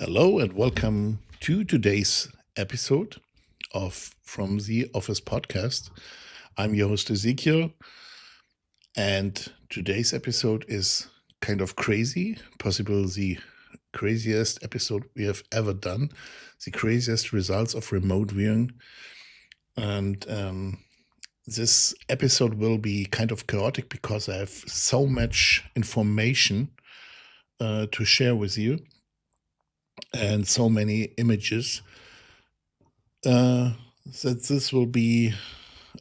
Hello and welcome to today's episode of From the Office podcast. I'm your host Ezekiel, and today's episode is kind of crazy, possibly the craziest episode we have ever done, the craziest results of remote viewing. And this episode will be kind of chaotic because I have so much information to share with you and so many images that this will be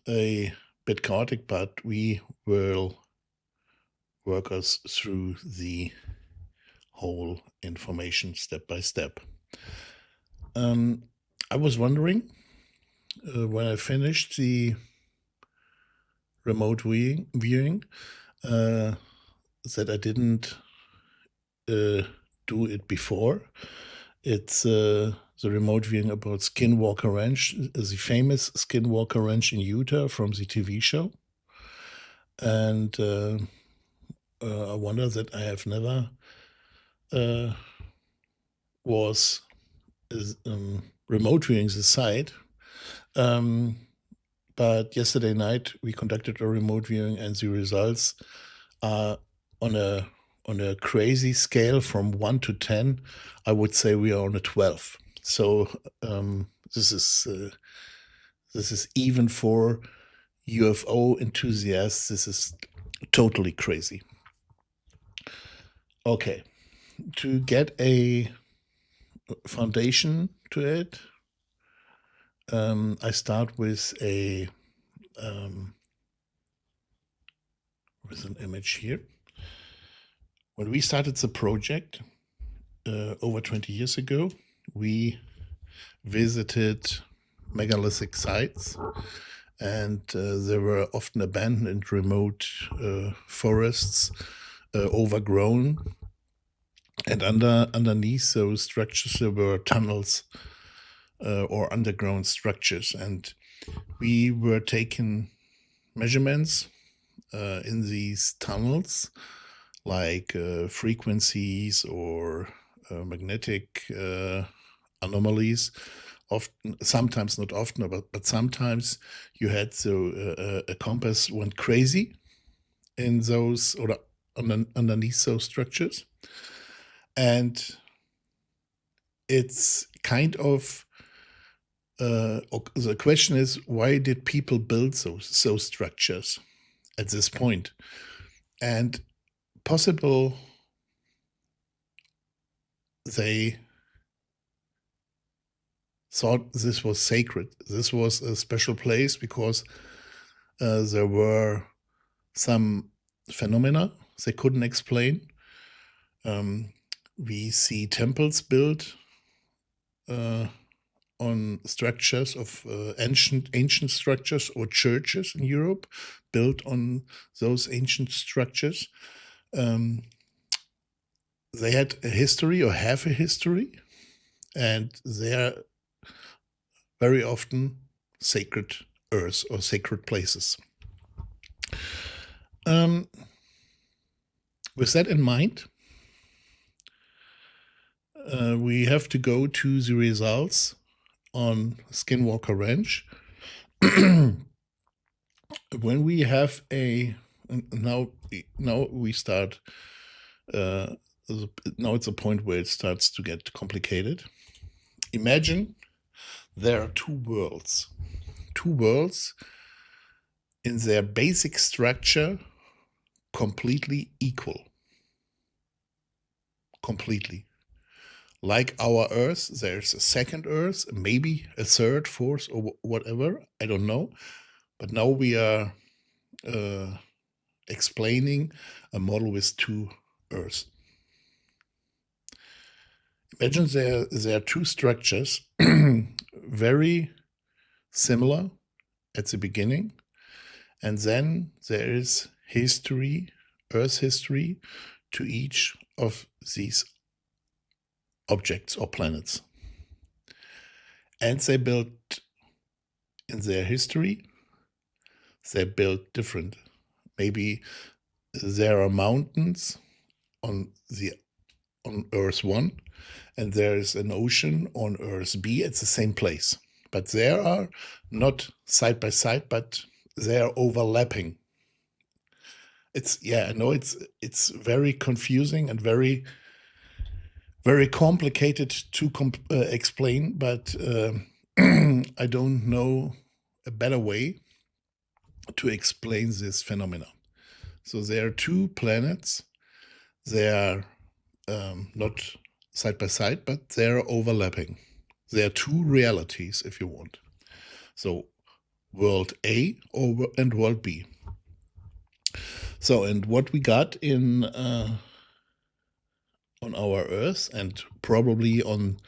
a bit chaotic, but we will work us through the whole information step by step. I was wondering when I finished the remote viewing that I didn't do it before. It's the remote viewing about Skinwalker Ranch, the famous Skinwalker Ranch in Utah from the TV show. And I wonder that I have never was remote viewing the site. But yesterday night we conducted a remote viewing, and the results are on a crazy scale from 1 to 10. I would say we are on a 12. So this is even for UFO enthusiasts. This is totally crazy. Okay, to get a foundation to it, I start with an image here. When we started the project over 20 years ago, we visited megalithic sites, and they were often abandoned remote forests, overgrown, and underneath those structures there were tunnels or underground structures, and we were taking measurements in these tunnels, like frequencies or magnetic anomalies. Often, sometimes, not often, but sometimes you had a compass went crazy in those or underneath those structures, and it's kind of the question is, why did people build those structures at this point? And possible they thought this was sacred. This was a special place because there were some phenomena they couldn't explain. We see temples built on structures of ancient structures, or churches in Europe built on those ancient structures. They had a history or have a history, and they are very often sacred earth or sacred places. With that in mind, we have to go to the results on Skinwalker Ranch. When we have now we start, now it's a point where it starts to get complicated. Imagine there are two worlds in their basic structure completely equal. Completely. Like our Earth, there's a second Earth, maybe a third, fourth, or whatever, I don't know. But now we are explaining a model with two Earths. Imagine there are two structures, very similar at the beginning, and then there is history, Earth history, to each of these objects or planets. And they built, in their history, they built different. Maybe there are mountains on the on Earth 1, and there is an ocean on Earth B at the same place. But they are not side by side, but they are overlapping. I know it's very confusing and very complicated to explain, but I don't know a better way to explain this phenomena. So there are two planets. They are not side by side, but they're overlapping. There are two realities, if you want. So world A and world B. So, and what we got in on our Earth, and probably on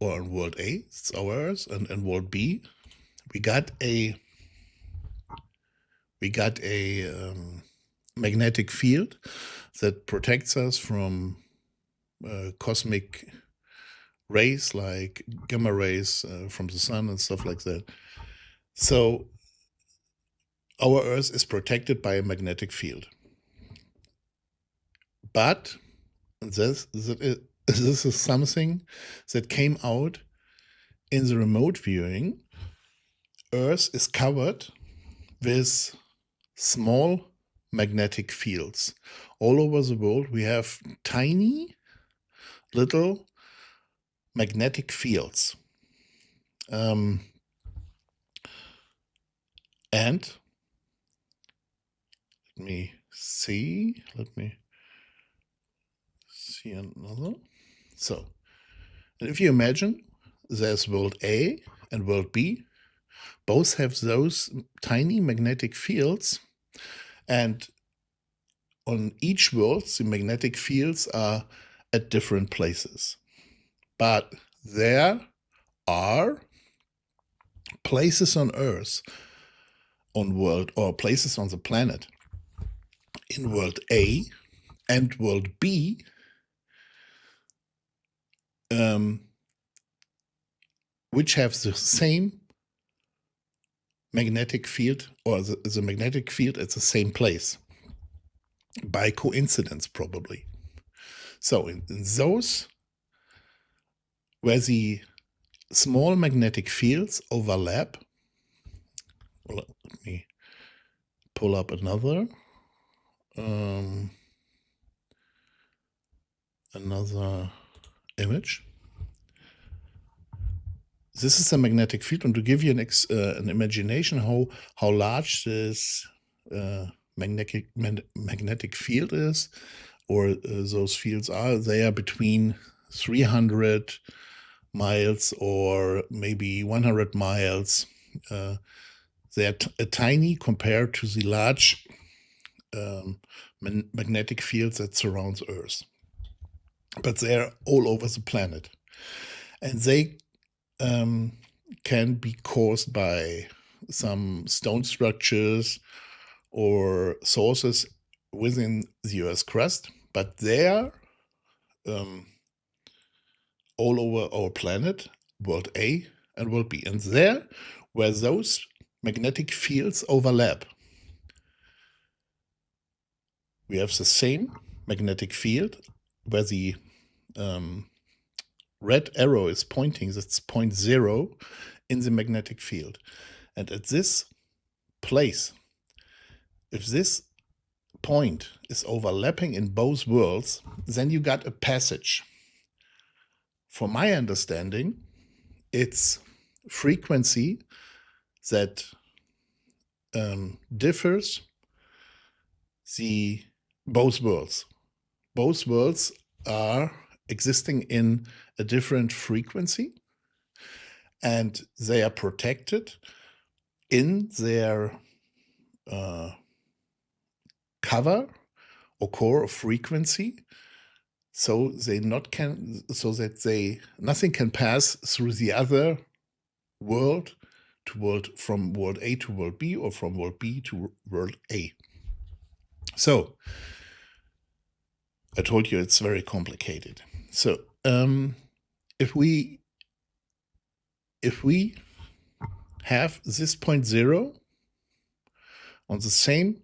world A, it's our Earth, and world B, we got a magnetic field that protects us from cosmic rays like gamma rays from the sun and stuff like that. So our Earth is protected by a magnetic field. But this is something that came out in the remote viewing. Earth is covered with small magnetic fields. All over the world, we have tiny little magnetic fields. And let me see another. So, and if you imagine there's world A and world B, both have those tiny magnetic fields, and on each world, the magnetic fields are at different places. But there are places on Earth, or places on the planet in world A and world B, which have the same magnetic field, or the magnetic field at the same place, by coincidence probably. So in those where the small magnetic fields overlap, let me pull up another image. This is a magnetic field, and to give you an imagination how large this magnetic field is, or those fields are, they are between 300 miles or maybe 100 miles. They are tiny compared to the large magnetic fields that surrounds Earth. But they're all over the planet. And they can be caused by some stone structures or sources within the Earth's crust, but they're all over our planet, world A and world B. And there, where those magnetic fields overlap, we have the same magnetic field where the red arrow is pointing, that's point 0 in the magnetic field. And at this place, if this point is overlapping in both worlds, then you got a passage. From my understanding, it's frequency that differs both worlds. Both worlds are existing in a different frequency, and they are protected in their cover or core of frequency, so that nothing can pass through the other world from world A to world B, or from world B to world A. So I told you it's very complicated. So if we have this point 0 on the same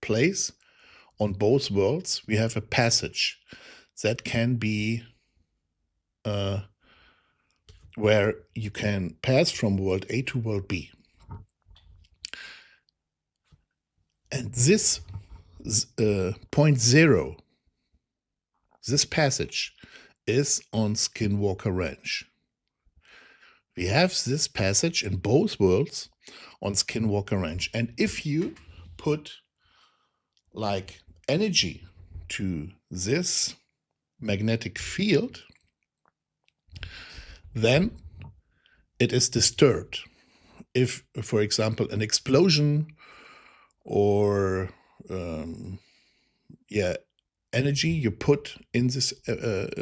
place on both worlds, we have a passage that can be where you can pass from world A to world B. And this point zero, this passage, is on Skinwalker Ranch. We have this passage in both worlds on Skinwalker Ranch. And if you put like energy to this magnetic field, then it is disturbed. If, for example, an explosion or energy you put in this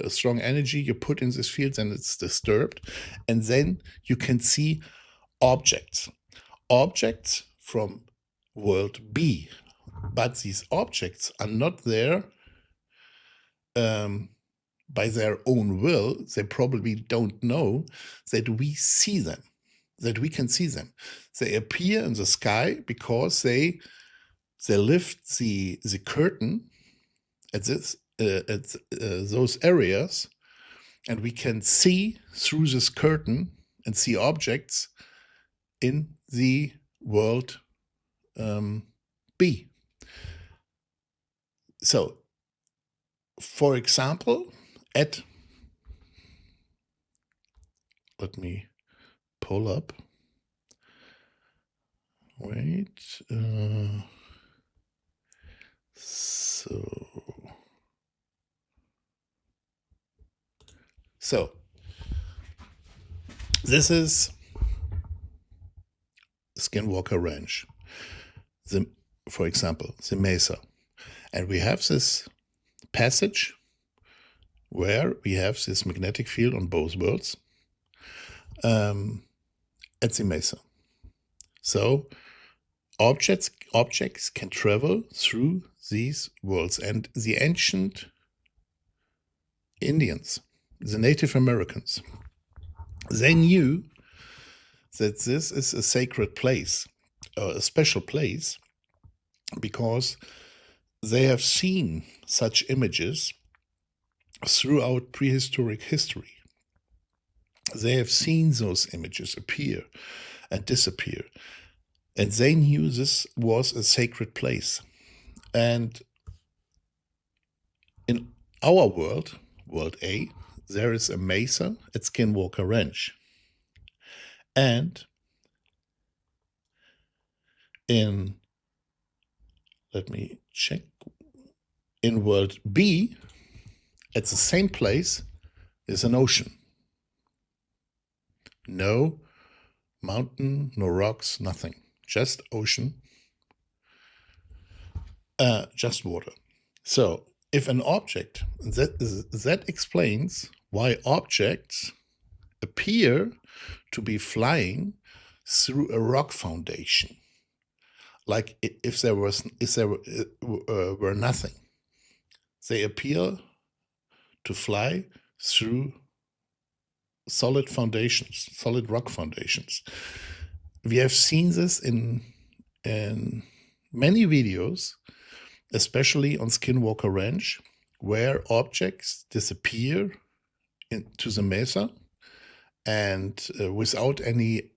strong energy you put in this field, then it's disturbed, and then you can see objects from world B, but these objects are not there by their own will. They probably don't know that we see them, that we can see them. They appear in the sky because they lift the curtain at those areas, and we can see through this curtain and see objects in the world B. So, for example, let me pull up. Wait. So this is Skinwalker Ranch, for example, the Mesa. And we have this passage where we have this magnetic field on both worlds at the Mesa. So objects can travel through these worlds. And the ancient Indians, the Native Americans, they knew that this is a sacred place, a special place, because they have seen such images throughout prehistoric history. They have seen those images appear and disappear, and they knew this was a sacred place. And in our world, World A, there is a mesa at Skinwalker Ranch. And let me check, in World B, at the same place, is an ocean. No mountain, no rocks, nothing. Just ocean, just water. So if an object, that explains why objects appear to be flying through a rock foundation, like if there were nothing. They appear to fly through solid foundations, solid rock foundations. We have seen this in many videos, especially on Skinwalker Ranch, where objects disappear into the mesa and without any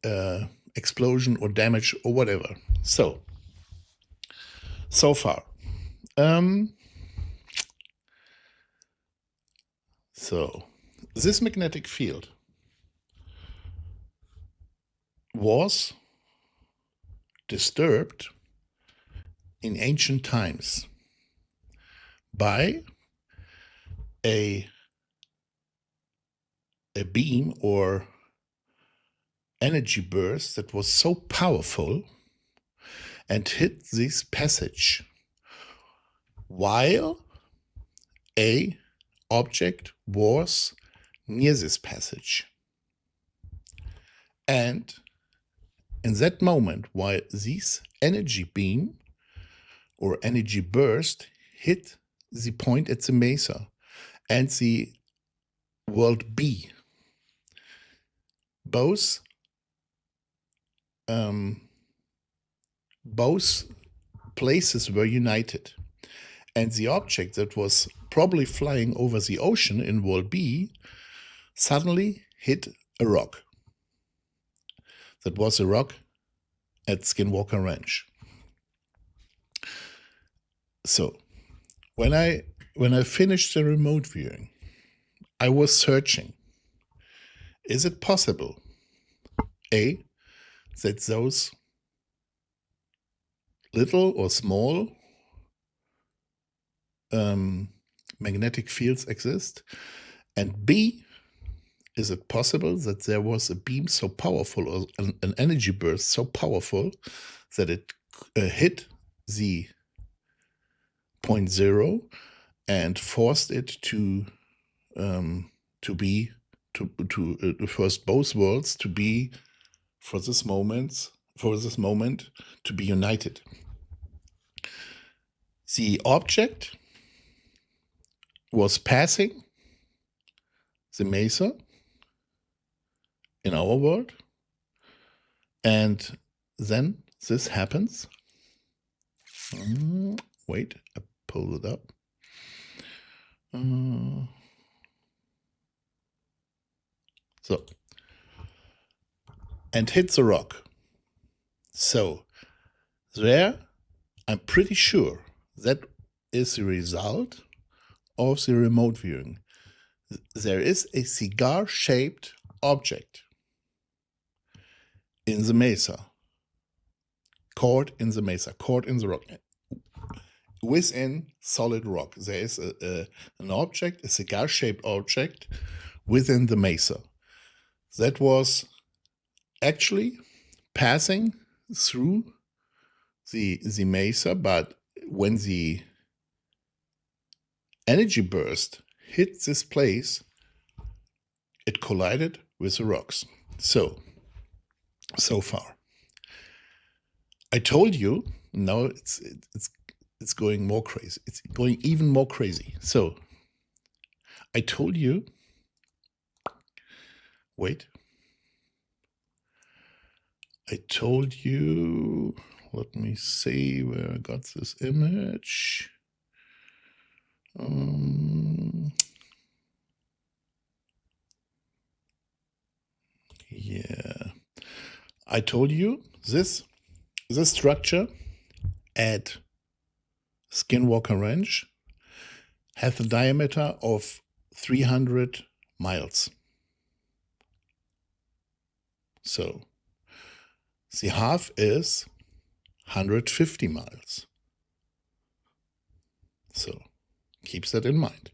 explosion or damage or whatever. So far. So this magnetic field was disturbed in ancient times by a beam or energy burst that was so powerful and hit this passage while a object was near this passage. And in that moment, while this energy beam or energy burst hit the point at the mesa and the world B, both places were united, and the object that was probably flying over the ocean in World B suddenly hit a rock. That was a rock at Skinwalker Ranch. So when I finished the remote viewing, I was searching. Is it possible, A, that those little or small magnetic fields exist? And B, is it possible that there was a beam so powerful, or an energy burst so powerful, that it hit the point zero and forced it to first both worlds to be for this moment to be united? The object was passing the mesa in our world, and then this happens. Wait, I pulled it up. So, and hits a rock. So there, I'm pretty sure that is the result of the remote viewing. There is a cigar-shaped object in the mesa, caught in the mesa, caught in the rock, within solid rock. There is an object, a cigar-shaped object within the mesa that was actually passing through the mesa, but when the energy burst hit this place, it collided with the rocks. So far, I told you. Now it's going more crazy. It's going even more crazy. So I told you. Wait. I told you. Let me see where I got this image. Yeah, I told you this structure at Skinwalker Ranch has a diameter of 300 miles. So the half is 150 miles. So keep that in mind.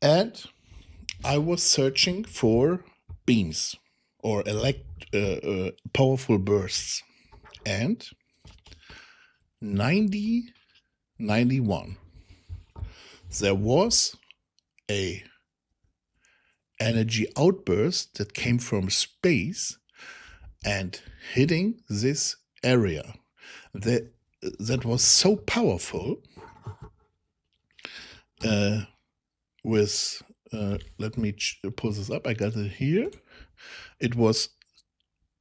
And I was searching for beams or powerful bursts. And 91, there was a energy outburst that came from space and hitting this area that was so powerful with let me pull this up. I got it here. It was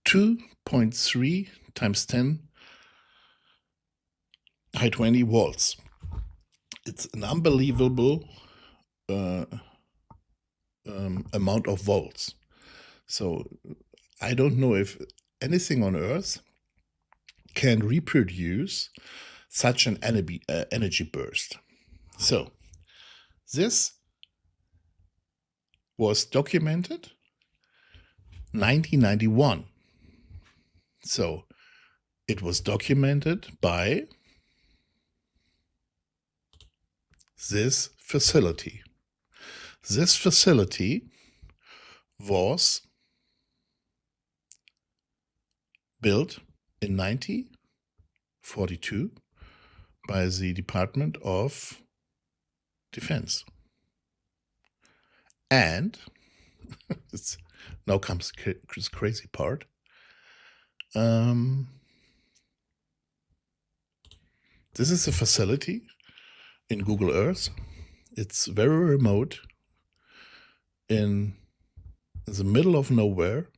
2.3 times 10 high 20 volts. It's an unbelievable amount of volts. So I don't know if anything on Earth can reproduce such an energy burst. So this was documented 1991. So it was documented by this facility. This facility was built in 1942 by the Department of Defense. And now comes this crazy part. This is a facility in Google Earth. It's very remote in the middle of nowhere.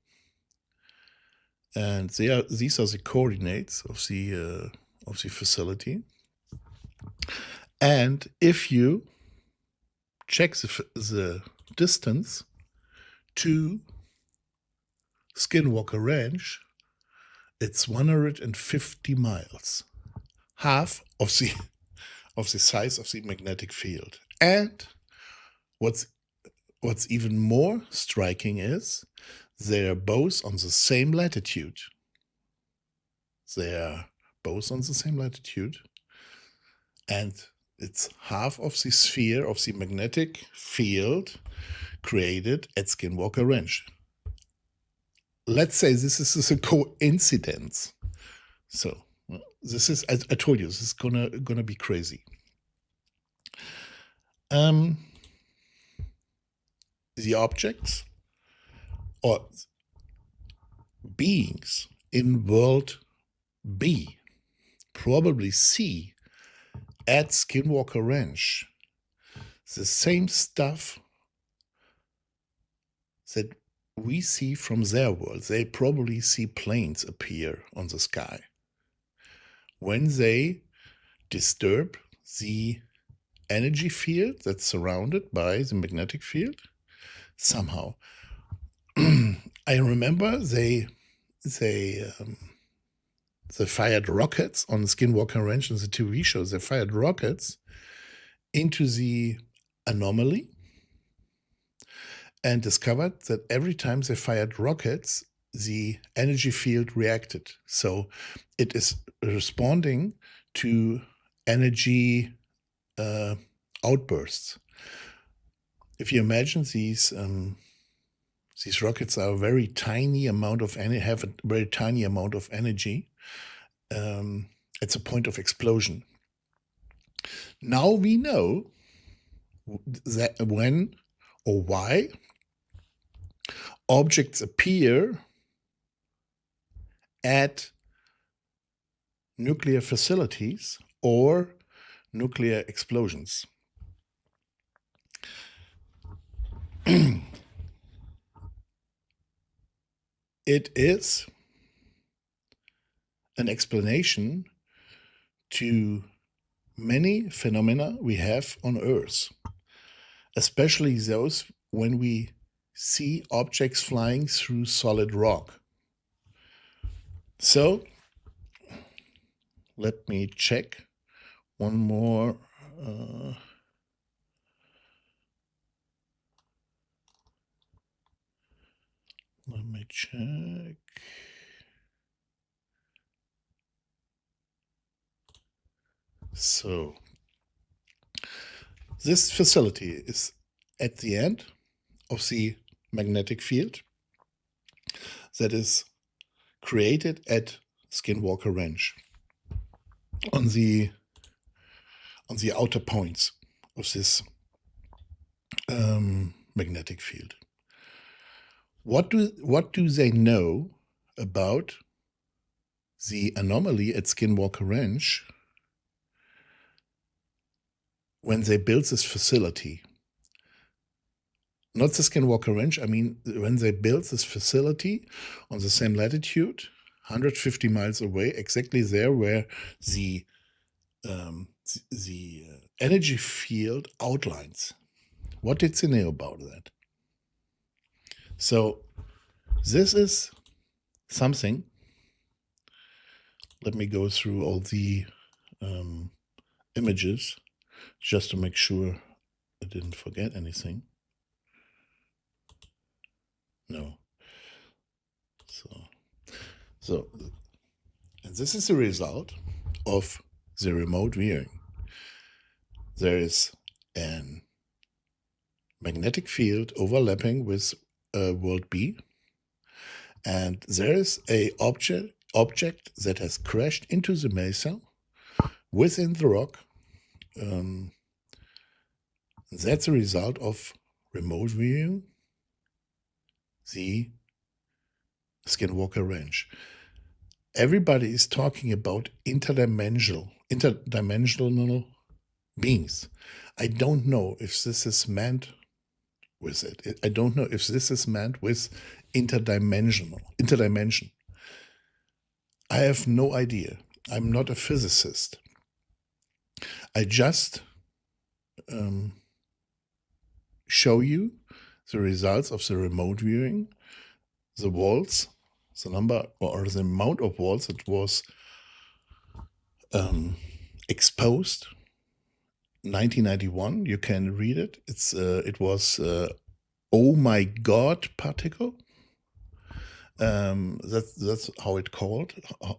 And these are the coordinates of the facility. And if you check the distance to Skinwalker Ranch, it's 150 miles, half of the size of the magnetic field. And what's even more striking is they're both on the same latitude. And it's half of the sphere of the magnetic field created at Skinwalker Ranch. Let's say this is a coincidence. So this is, I told you, this is gonna be crazy. The objects or beings in world B, probably C, at Skinwalker Ranch, the same stuff that we see from their world. They probably see planes appear on the sky when they disturb the energy field that's surrounded by the magnetic field somehow. I remember they fired rockets on Skinwalker Ranch in the TV show. They fired rockets into the anomaly and discovered that every time they fired rockets, the energy field reacted. So it is responding to energy outbursts. If you imagine these rockets are a very tiny amount of have a very tiny amount of energy. It's a point of explosion. Now we know that when or why objects appear at nuclear facilities or nuclear explosions. It is an explanation to many phenomena we have on Earth, especially those when we see objects flying through solid rock. So let me check one more. Let me check. So this facility is at the end of the magnetic field that is created at Skinwalker Ranch on the outer points of this magnetic field. What do they know about the anomaly at Skinwalker Ranch when they built this facility? Not the Skinwalker Ranch, I mean when they built this facility on the same latitude, 150 miles away, exactly there where the energy field outlines. What did they know about that? So this is something. Let me go through all the images just to make sure I didn't forget anything. No. So and this is the result of the remote viewing. There is an magnetic field overlapping with world B, and there is a object that has crashed into the mesa within the rock. That's a result of remote viewing the Skinwalker Ranch. Everybody is talking about interdimensional beings. I don't know if this is meant with it. I don't know if this is meant with interdimension. I have no idea. I'm not a physicist. I just show you the results of the remote viewing, the walls, the number or the amount of walls that was exposed. 1991, you can read it. It was oh my God particle. That's how it called,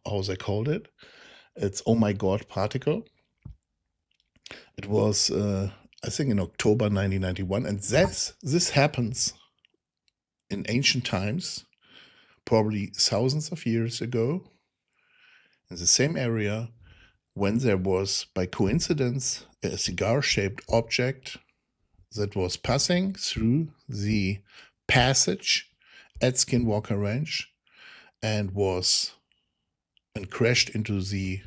how they called it. It's oh my God particle. It was I think in October 1991, and this happens in ancient times, probably thousands of years ago, in the same area, when there was, by coincidence, a cigar-shaped object that was passing through the passage at Skinwalker Ranch and crashed into the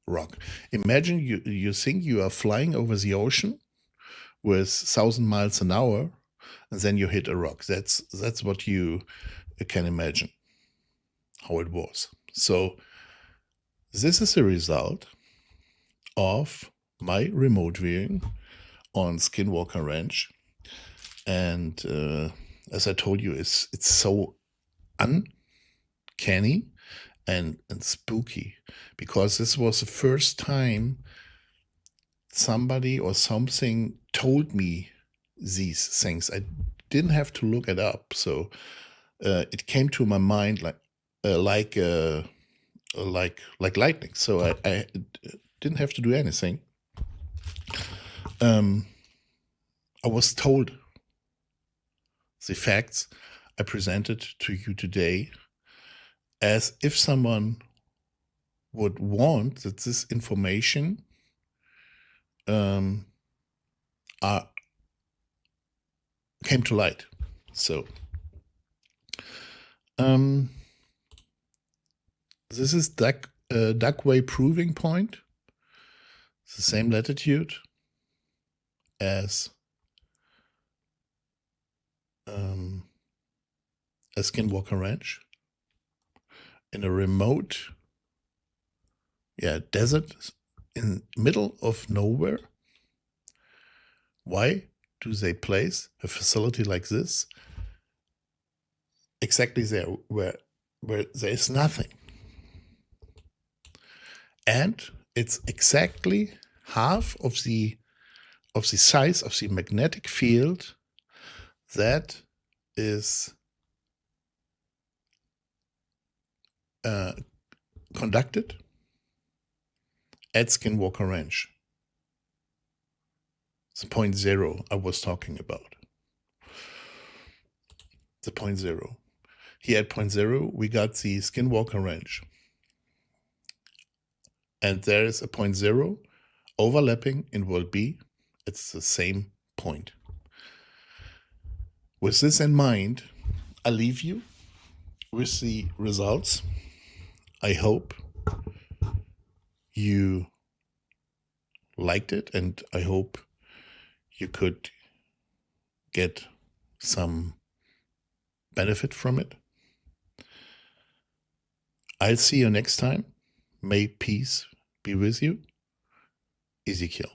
rock. Imagine you think you are flying over the ocean with 1,000 miles an hour, and then you hit a rock. That's what you can imagine how it was. So this is a result of my remote viewing on Skinwalker Ranch, and as I told you, it's so uncanny and spooky, because this was the first time somebody or something told me these things. I didn't have to look it up, so it came to my mind like lightning. So I didn't have to do anything. I was told the facts I presented to you today, as if someone would want that this information came to light. So this is Duckway Proving Point. It's the same latitude as Skinwalker Ranch, in a remote desert in middle of nowhere. Why do they place a facility like this exactly there where there is nothing? And it's exactly half of the size of the magnetic field that is conducted at Skinwalker Ranch. The 0.0 I was talking about. The 0.0. Here at 0.0, we got the Skinwalker Ranch. And there is a 0.0 overlapping in world B. It's the same point. With this in mind, I leave you with the results. I hope you liked it, and I hope you could get some benefit from it. I'll see you next time. May peace be with you. Ezekiel.